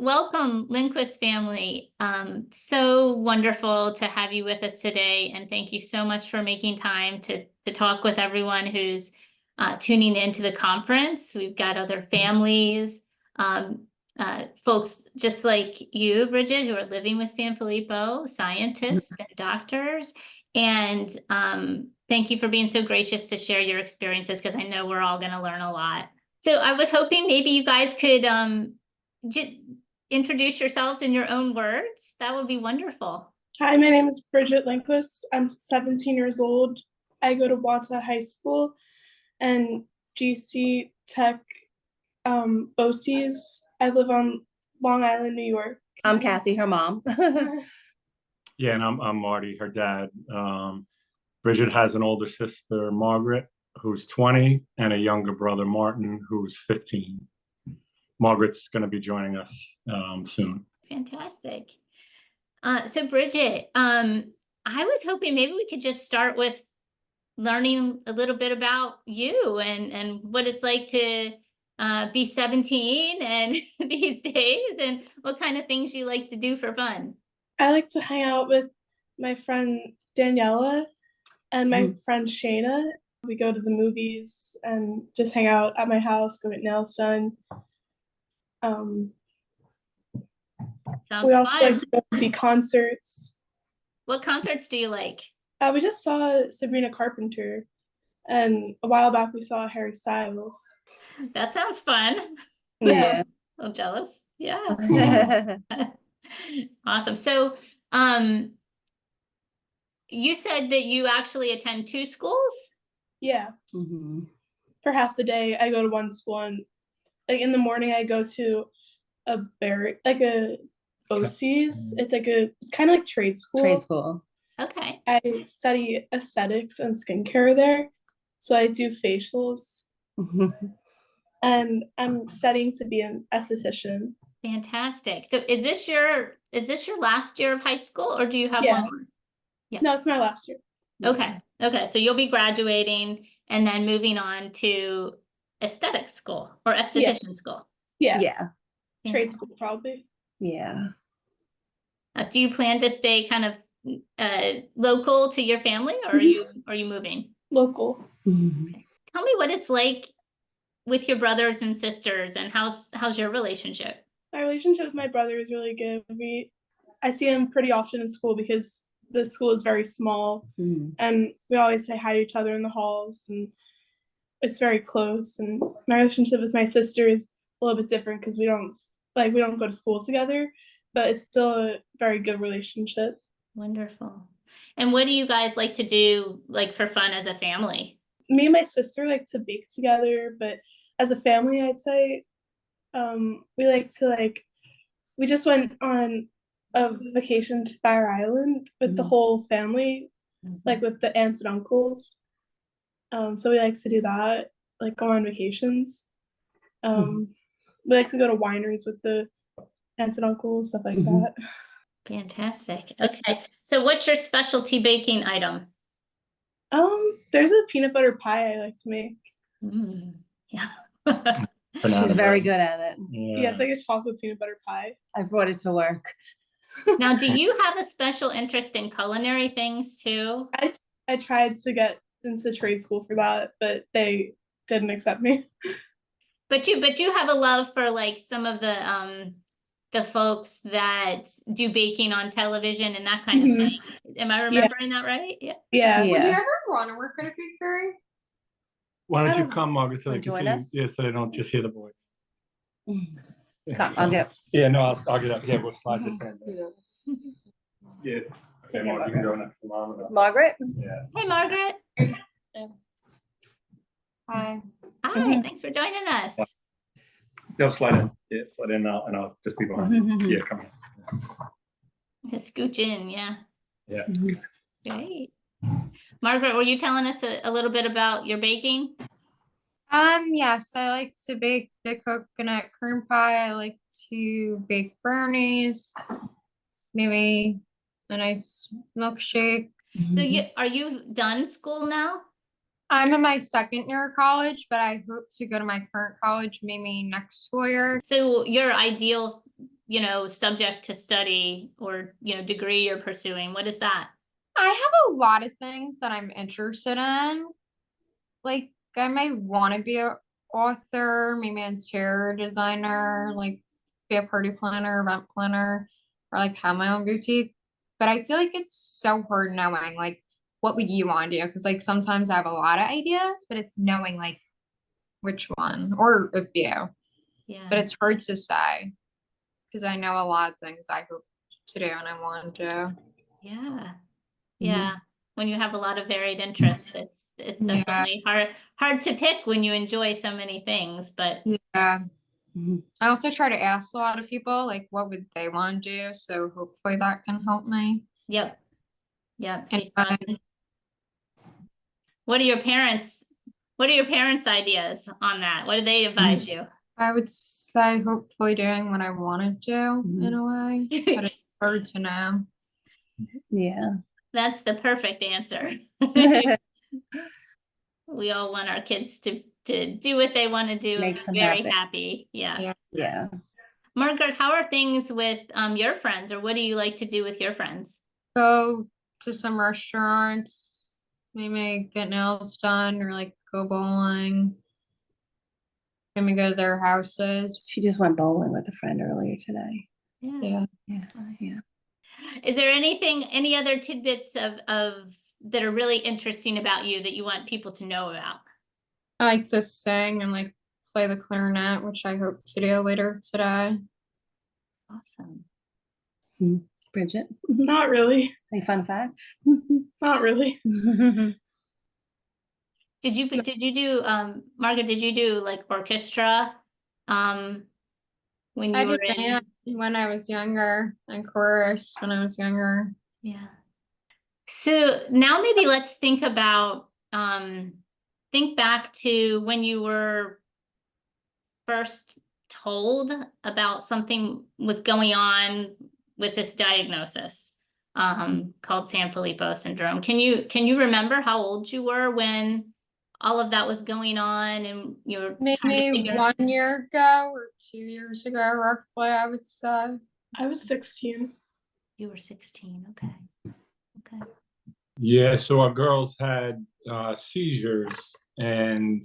Welcome, Lindquist family. So wonderful to have you with us today, and thank you so much for making time to talk with everyone who's tuning into the conference. We've got other families, folks just like you, Bridget, who are living with Sanfilippo, scientists and doctors. And thank you for being so gracious to share your experiences, because I know we're all going to learn a lot. So I was hoping maybe you guys could introduce yourselves in your own words. That would be wonderful. Hi, my name is Bridget Lindquist. I'm 17 years old. I go to Wata High School and GC Tech BOCES. I live on Long Island, New York. I'm Kathy, her mom. Yeah, and I'm Marty, her dad. Bridget has an older sister, Margaret, who's 20, and a younger brother, Martin, who's 15. Margaret's going to be joining us soon. Fantastic. So Bridget, I was hoping maybe we could just start with learning a little bit about you and what it's like to be 17 and these days, and what kind of things you like to do for fun. I like to hang out with my friend Daniela and my friend Shayna. We go to the movies and just hang out at my house, go get nails done. Sounds we also fun. like to go see concerts. What concerts do you like? We just saw Sabrina Carpenter, and a while back we saw Harry Styles. That sounds fun. Yeah. I'm jealous. Yeah. Awesome. So, you said that you actually attend 2 schools? Yeah. For half the day, I go to one school, and like in the morning, I go to a BOCES. It's kind of like trade school. Trade school. Okay. I study aesthetics and skincare there, so I do facials, and I'm studying to be an esthetician. Fantastic. So is this your last year of high school, or do you have one more? Yeah. No, it's my last year. Okay. Okay. So you'll be graduating and then moving on to aesthetic school or esthetician school. Yeah. Trade school probably. Yeah. Do you plan to stay kind of local to your family, or are you moving? Local. Tell me what it's like with your brothers and sisters, and how's your relationship? My relationship with my brother is really good. I see him pretty often in school because the school is very small, and we always say hi to each other in the halls, and it's very close. And my relationship with my sister is a little bit different because we don't go to school together, but it's still a very good relationship. Wonderful. And what do you guys like to do, like, for fun as a family? Me and my sister like to bake together, but as a family, I'd say we like to we just went on a vacation to Fire Island with the whole family, like with the aunts and uncles. So we like to do that, like go on vacations. We like to go to wineries with the aunts and uncles, stuff like that. Fantastic. Okay. So what's your specialty baking item? There's a peanut butter pie I like to make. Yeah. She's very good at it. Yeah, it's like a chocolate peanut butter pie. I brought it to work. Now, do you have a special interest in culinary things too? I tried to get into trade school for that, but they didn't accept me. But you have a love for like some of the folks that do baking on television and that kind of thing. Am I remembering that right? Yeah. Would you ever want to work at a bakery? Why don't you come, Margaret, so they Join can us? see? Yeah, so they don't just hear the voice. Come, I'll get. Yeah, no, I'll get up. Yeah, we'll slide this in. Yeah. Okay, Margaret, you can go next to Mom. It's Margaret. Yeah. Hey, Margaret. Hi. Hi. Thanks for joining us. Go slide in. Yeah, slide in now, and I'll just be behind you. Yeah, come here. Scooch in, yeah. Yeah. Great. Margaret, were you telling us a little bit about your baking? Yes, I like to bake the coconut cream pie. I like to bake brownies, maybe a nice milkshake. So are you done school now? I'm in my second year of college, but I hope to go to my current college maybe next school year. So your ideal subject to study or, degree you're pursuing? What is that? I have a lot of things that I'm interested in. Like, I might want to be an author, maybe an interior designer, like be a party planner, event planner, or like have my own boutique. But I feel like it's so hard knowing, like, what would you want to do? Because like sometimes I have a lot of ideas, but it's knowing like which one or a few. Yeah. But it's hard to say because I know a lot of things I hope to do and I want to. Yeah. Yeah. When you have a lot of varied interests, it's Yeah. definitely hard to pick when you enjoy so many things, but Yeah. Mhm. I also try to ask a lot of people like what would they want to do. So hopefully that can help me. yep. Yep. See, And what are your parents' ideas on that? What do they advise you? I would say hopefully doing what I want to do in a way, but it's hard to know. Yeah. That's the perfect answer. We all want our kids to do what they want to do and Makes them be very happy. happy. Yeah. Yeah. Yeah. Margaret, how are things with your friends, or what do you like to do with your friends? Go to some restaurants, maybe get nails done or like go bowling. Maybe go to their houses. She just went bowling with a friend earlier today. Yeah. Yeah. Yeah. Is there any other tidbits of that are really interesting about you that you want people to know about? I like to sing and like play the clarinet, which I hope to do later today. Awesome. Bridget, Not really. any fun facts? Not really. Did you do Margaret, did you do like orchestra when I you were did in? band when I was younger and chorus when I was younger. Yeah. So now maybe let's think about think back to when you were first told about something was going on with this diagnosis called Sanfilippo syndrome. Can you remember how old you were when all of that was going on and you were trying to Maybe figure 1 year ago or 2 years ago, roughly, I would say. I was 16. You were 16. Okay. Okay. Yeah, so our girls had seizures, and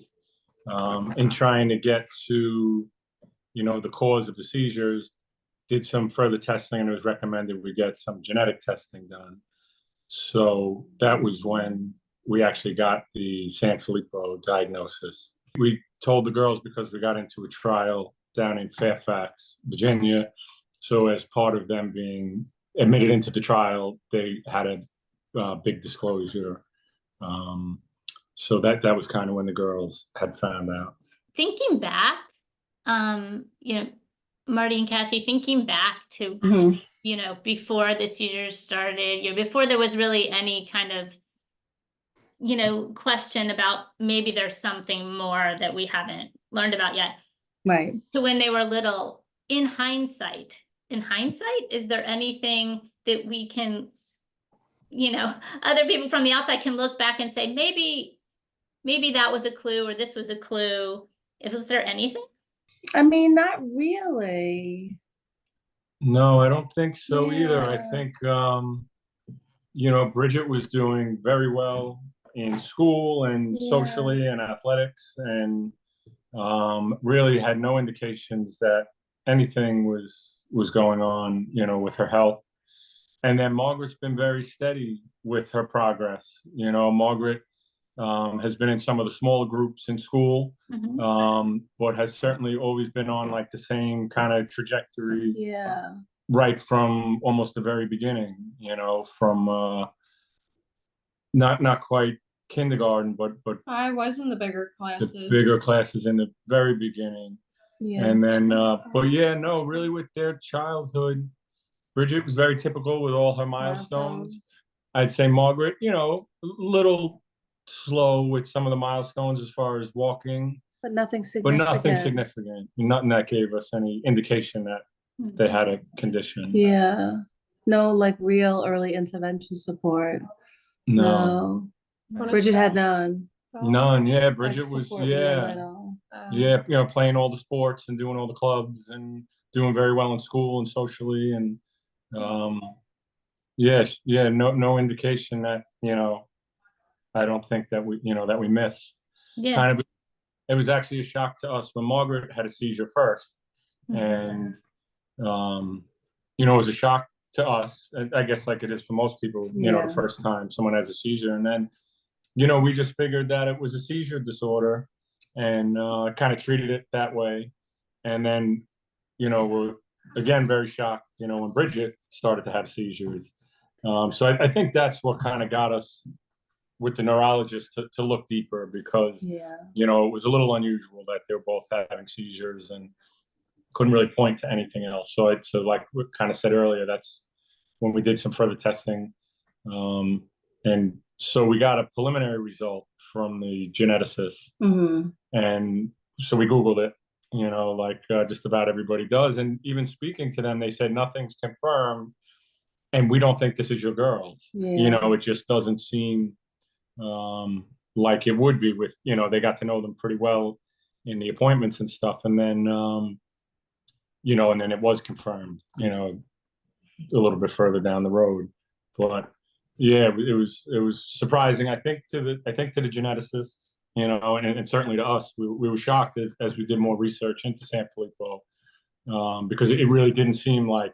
in trying to get to, the cause of the seizures, did some further testing, and it was recommended we get some genetic testing done. So that was when we actually got the Sanfilippo diagnosis. We told the girls because we got into a trial down in Fairfax, Virginia. So as part of them being admitted into the trial, they had a big disclosure. So that was kind of when the girls had found out. Thinking back, Marty and Kathy, thinking back to, before the seizures started, before there was really any kind of, question about maybe there's something more that we haven't learned about yet. Right. So when they were little, in hindsight, is there anything that we can, other people from the outside can look back and say, maybe that was a clue or this was a clue? Is there anything? I mean, not really. No, I don't think so either. I Yeah. think, Bridget was doing very well in school and Yeah. socially and athletics, and really had no indications that anything was going on, with her health. And then Margaret's been very steady with her progress. Margaret has been in some of the smaller groups in school, but has certainly always been on like the same kind of trajectory Yeah. right from almost the very beginning, from not quite kindergarten, but I was in the bigger the classes. bigger classes in the very beginning. Yeah. And then, but yeah, no, really with their childhood, Bridget was very typical with all her milestones. I'd say Margaret, a little slow with some of the milestones as far as walking, But nothing but significant. nothing significant. Nothing that gave us any indication that they had a condition. Yeah. No, like real early intervention support. No. Bridget had none. None. Yeah, Like Bridget was, support real yeah. little. Yeah, playing all the sports and doing all the clubs and doing very well in school and socially, and yes, yeah, no indication that, I don't think that we missed. Yeah. Kind of, it was actually a shock to us when Margaret had a seizure first, and it was a shock to us, and I guess like it is for most people, Yeah. the first time someone has a seizure, and then we just figured that it was a seizure disorder, and kind of treated it that way, and then we're again very shocked when Bridget started to have seizures. So I think that's what kind of got us with the neurologist to look deeper, because Yeah. it was a little unusual that they were both having seizures and couldn't really point to anything else. So like we kind of said earlier, that's when we did some further testing, and so we got a preliminary result from the geneticist, and so we Googled it, like just about everybody does, and even speaking to them, they said nothing's confirmed, and we don't think this is your girl's. Yeah. It just doesn't seem like it would be with, they got to know them pretty well in the appointments and stuff, and then and then it was confirmed, a little bit further down the road. But yeah, it was surprising, I think to the geneticists, and certainly to us. We were shocked as we did more research into Sanfilippo, because it really didn't seem like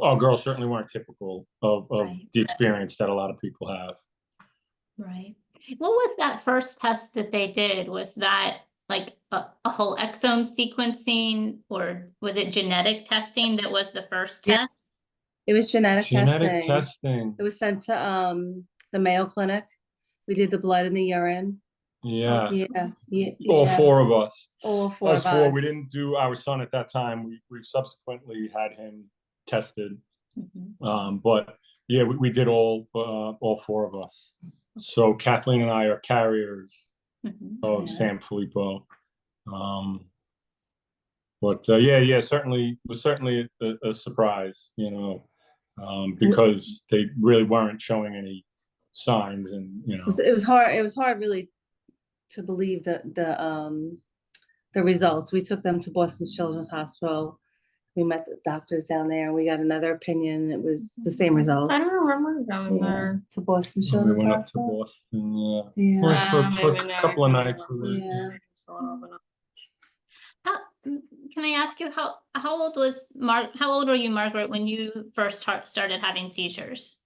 our girls certainly weren't typical of Right. the experience that a lot of people have. Right. What was that first test that they did? Was that like a whole exome sequencing, or was it genetic testing that was the first Yeah. test? It was genetic Genetic testing. testing. It was sent to the Mayo Clinic. We did the blood and the urine. Yeah. Yeah. All four of us. All four Us of four. us. We didn't do our son at that time. We subsequently had him tested. But yeah, we did all four of us. So Kathleen and I are carriers of Sanfilippo. But certainly was certainly a surprise, because they really weren't showing any signs, and It was hard. It was hard, really, to believe the results. We took them to Boston Children's Hospital. We met the doctors down there, and we got another opinion. It was the same results. I don't remember going there. To Boston we Children's went up to Hospital. Boston. Yeah. For a couple of nights. Yeah. Can I ask you how old was how old were you, Margaret, when you first started having seizures?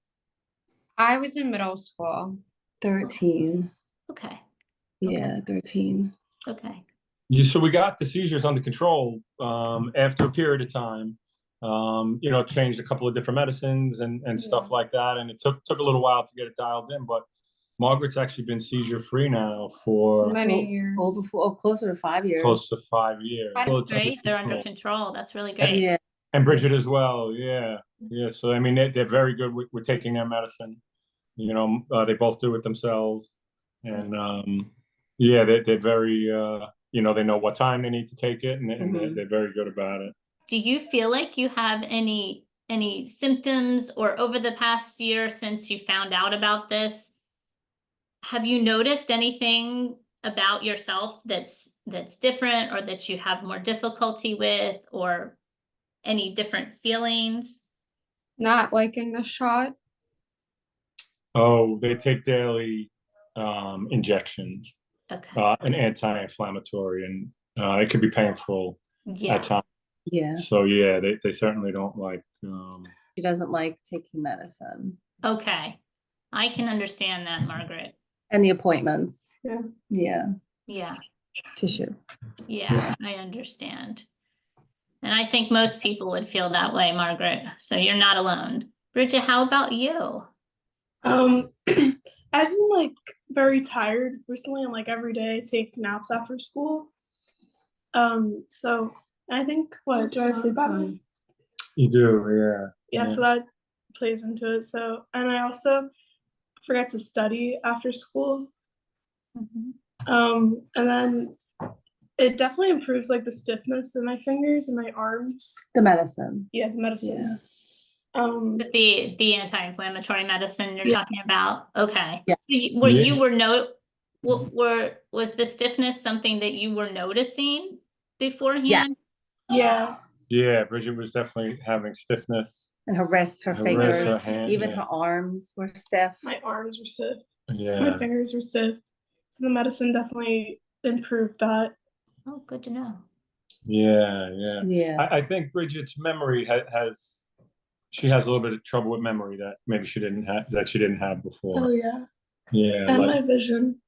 I was in middle school. 13. Okay. Yeah, 13. Okay. Yeah, so we got the seizures under control after a period of time. Changed a couple of different medicines and stuff like that, and it took a little while to get it dialed in. But Margaret's actually been seizure free now for Many years. Closer to 5 years. close to 5 years. That's Well, it's great. They're under control. That's really great. Yeah. And Bridget as well. Yeah. So I mean, they're very good with taking their medicine. They both do it themselves, and they're very they know what time they need to take it, and they're very good about it. Do you feel like you have any symptoms, or over the past year since you found out about this, have you noticed anything about yourself that's different, or that you have more difficulty with, or any different feelings? Not liking the shot. Oh, they take daily injections, Okay. an anti-inflammatory, and it can be painful Yeah. at times. Yeah. So yeah, they certainly don't like. She doesn't like taking medicine. Okay. I can understand that, Margaret. And the appointments. Yeah. Yeah. Yeah. Tissue. Yeah, I understand. And I think most people would feel that way, Margaret. So you're not alone. Bridget, how about you? I've been like very tired recently, and like every day I take naps after school. So I think, what do I sleep at? You do, yeah. Yeah, so that plays into it. So, and I also forget to study after school. And then it definitely improves like the stiffness in my fingers and my arms. The medicine. Yeah, the medicine. Yeah. The anti-inflammatory medicine you're talking about. Okay. Yeah. So was the stiffness something that you were noticing beforehand? Yeah. Yeah, Bridget was definitely having stiffness. And her wrists, her Her wrists, fingers, her hand, even yeah. her arms were stiff. My arms were stiff. My Yeah, fingers were stiff. So the medicine definitely improved that. Oh, good to know. yeah. Yeah. I think Bridget's memory she has a little bit of trouble with memory that maybe she didn't have Oh before. yeah. Yeah, And like my vision.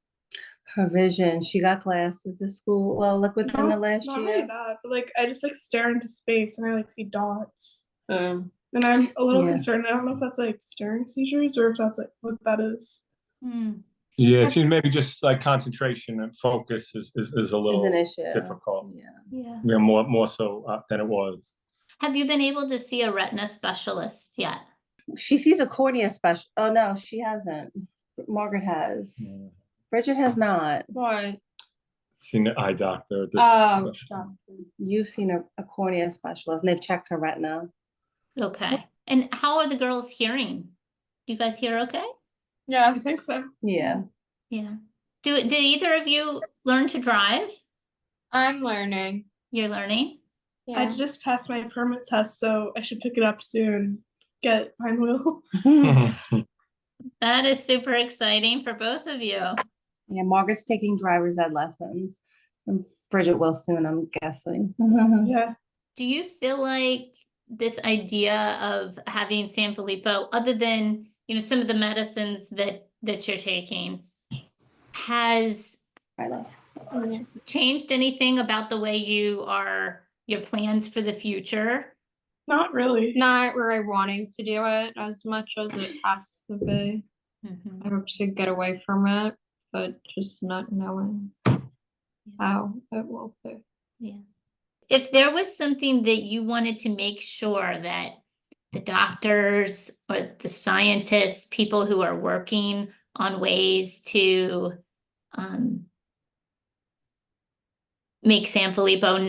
Her vision. She got glasses at school. Well, like within the Not, last not really year. that, but like I just like stare into space and I like see dots. Um, And I'm a little Yeah. concerned. I don't know if that's like staring seizures or if that's like what that is. Hmm. yeah, it seems maybe just like concentration and focus is a is little an issue. difficult. Yeah. Yeah. Yeah, more so than it was. Have you been able to see a retina specialist yet? She sees a cornea special. Oh no, she hasn't. Margaret has. Yeah. Bridget has not. What? Seen an eye doctor. Oh, You've seen a cornea specialist, and they've checked her retina. Okay. And how are the girls hearing? You guys hear okay? I yes. think so. Yeah. Yeah. Did either of you learn to drive? I'm learning. You're learning? I Yeah. just passed my permit test, so I should pick it up soon. Get behind the wheel. Yeah. That is super exciting for both of you. Yeah, Margaret's taking driver's ed lessons. And Bridget will soon, I'm guessing. Yeah. Do you feel like this idea of having Sanfilippo, other than, some of the medicines that you're taking, has I know. Yeah. changed anything about the way your plans for the future? Not really. Not really wanting to do it as much as it has to be. Mhm. I hope to get away from it, but just not knowing how it will be. Yeah. If there was something that you wanted to make sure that the doctors or the scientists, people who are working on ways to make Sanfilippo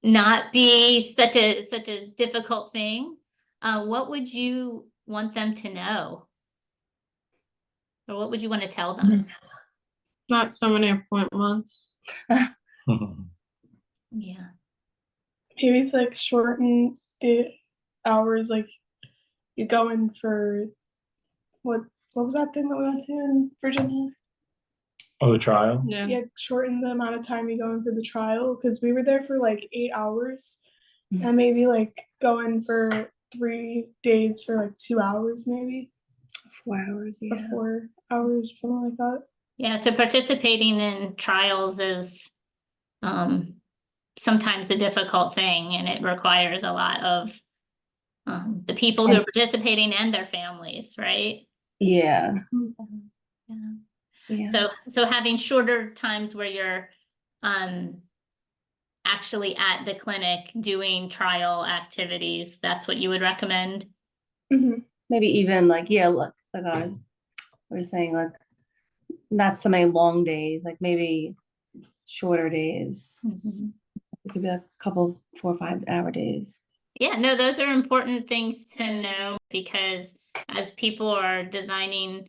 not be such a difficult thing, what would you want them to know? Or what would you want to tell them? Not so many appointments. Yeah. Maybe it's like shorten the hours. Like you go in for what was that thing that we went to in Virginia? Oh, the trial? Yeah. Yeah, shorten the amount of time you go in for the trial because we were there for like 8 hours, and maybe like go in for 3 days for like 2 hours, maybe 4 hours, or 4 hours or something like that. Yeah, so participating in trials is sometimes a difficult thing, and it requires a lot of the people who are participating and their families, right? Yeah. Yeah. Yeah. So having shorter times where you're actually at the clinic doing trial activities, that's what you would recommend? Mhm. Maybe even like, yeah, look, like we're saying, like not so many long days, like maybe shorter days. Mhm. It could be a couple 4 or 5 hour days. Yeah, no, those are important things to know because as people are designing,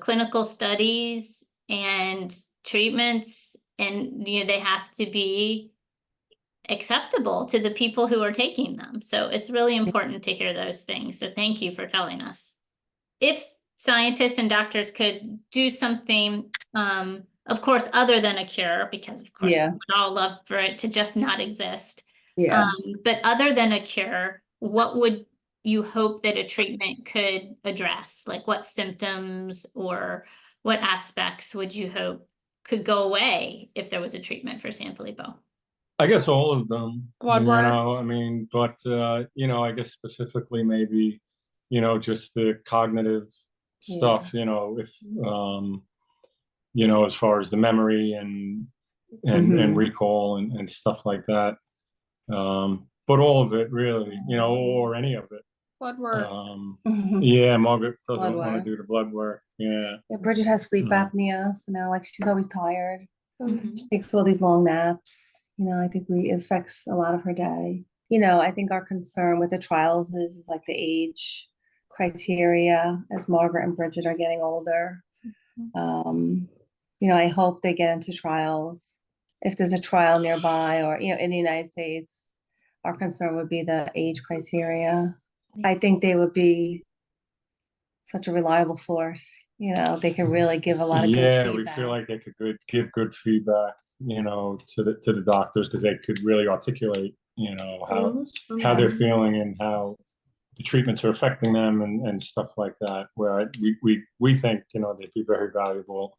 clinical studies and treatments, and they have to be acceptable to the people who are taking them. So it's really important to hear those things. So thank you for telling us. If scientists and doctors could do something, of course, other than a cure, because of course we Yeah. would all love for it to just not exist. Yeah. But other than a cure, what would you hope that a treatment could address? Like what symptoms or what aspects would you hope could go away if there was a treatment for Sanfilippo? I guess all of them, Blood work. I mean, but, I guess specifically maybe, just the cognitive stuff, if, as far as the memory and Mhm. recall and stuff like that. But all of it really, or any of it. Blood work. Yeah, Margaret Blood doesn't want work. to do the blood work. Yeah. Yeah, Bridget has sleep Mhm. apnea, so now like she's always tired. Mhm. She takes all these long naps. I think it affects a lot of her day. I think our concern with the trials is like the age criteria as Margaret and Bridget are getting older. I hope they get into trials. If there's a trial nearby or, in the United States, our concern would be the age criteria. I think they would be such a reliable source. You know, they could really give a lot of good Yeah, feedback. we feel like they could give good feedback, you know, to the doctors, because they could really articulate, you know, how they're feeling and how the treatments are affecting them and stuff like that. Where we think, you know, they'd be very valuable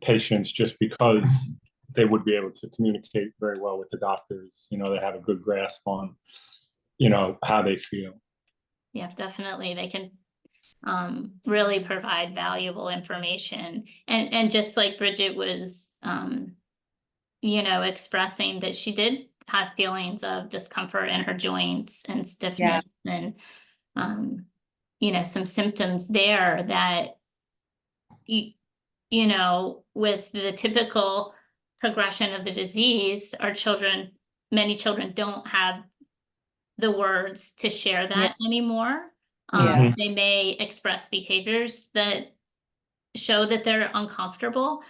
patients, just because they would be able to communicate very well with the doctors. You know, they have a good grasp on, you know, how they feel. Yeah, definitely. They can really provide valuable information. And just like Bridget was, you know, expressing that she did have feelings of discomfort in her joints and stiffness and, you know, some symptoms there that, you know, with the typical progression of the disease, many children don't have the words to share that anymore. Yeah. They may express behaviors that show that they're uncomfortable,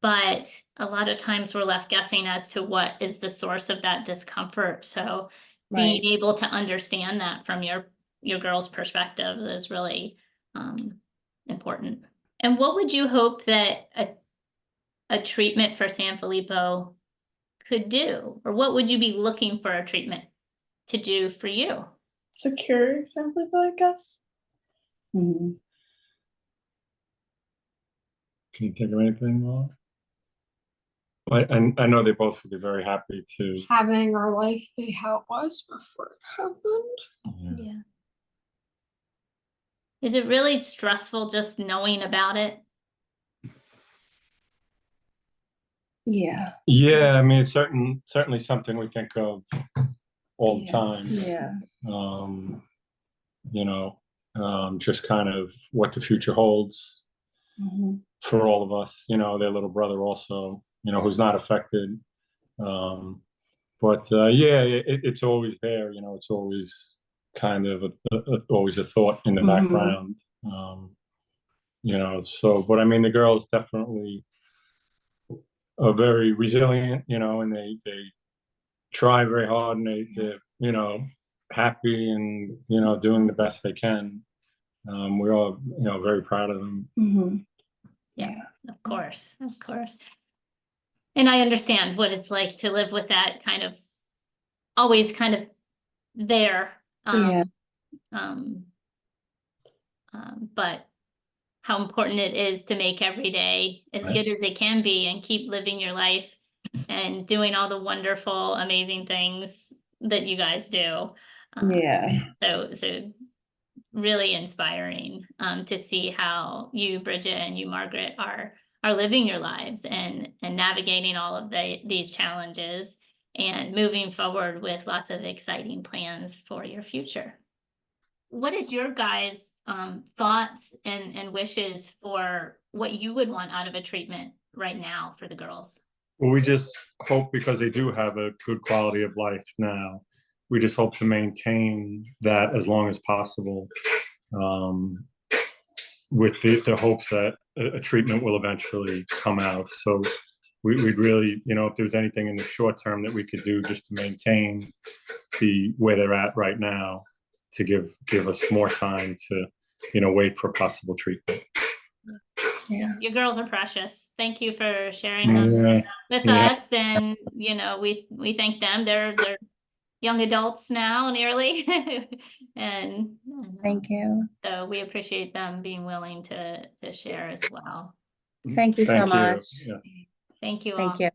but a lot of times we're left guessing as to what is the source of that discomfort. So being able to understand that from your girl's perspective is really important. And what would you hope that a treatment for Sanfilippo could do? Or what would you be looking for a treatment to do for you? To cure Sanfilippo, I guess. Mhm. Can you think of anything more? I know they both would be very happy to. Having our life be how it was before it happened. Yeah. Is it really stressful just knowing about it? Yeah. Yeah, I mean, it's certainly something we think of all the time. Yeah. You know, just kind of what the future holds Mhm. for all of us. You know, their little brother also, you know, who's not affected. But yeah, it's always there. You know, it's always kind of always a thought in the background. You know, so, but I mean, the girls definitely are very resilient, you know, and they try very hard, and they're, you know, happy and, you know, doing the best they can. We're all, you know, very proud of them. Mhm. Yeah, of course, of course. And I understand what it's like to live with that kind of, always kind of there. Yeah. But how important it is to make every day as Right. good as it can be and keep living your life and doing all the wonderful, amazing things that you guys do. Yeah. So really inspiring to see how you, Bridget, and you, Margaret, are living your lives and navigating all of these challenges and moving forward with lots of exciting plans for your future. What is your guys' thoughts and wishes for what you would want out of a treatment right now for the girls? Well, we just hope, because they do have a good quality of life now, we just hope to maintain that as long as possible, with the hopes that a treatment will eventually come out. So we'd really, you know, if there's anything in the short term that we could do just to maintain the where they're at right now, to give us more time to, you know, wait for possible treatment. Yeah. Your girls are precious. Thank you for sharing them with us, and you know, we thank them. They're young adults now, nearly, and Thank you. so we appreciate them being willing to share as well. Thank you so much. Yeah. Thank you all. Thank you.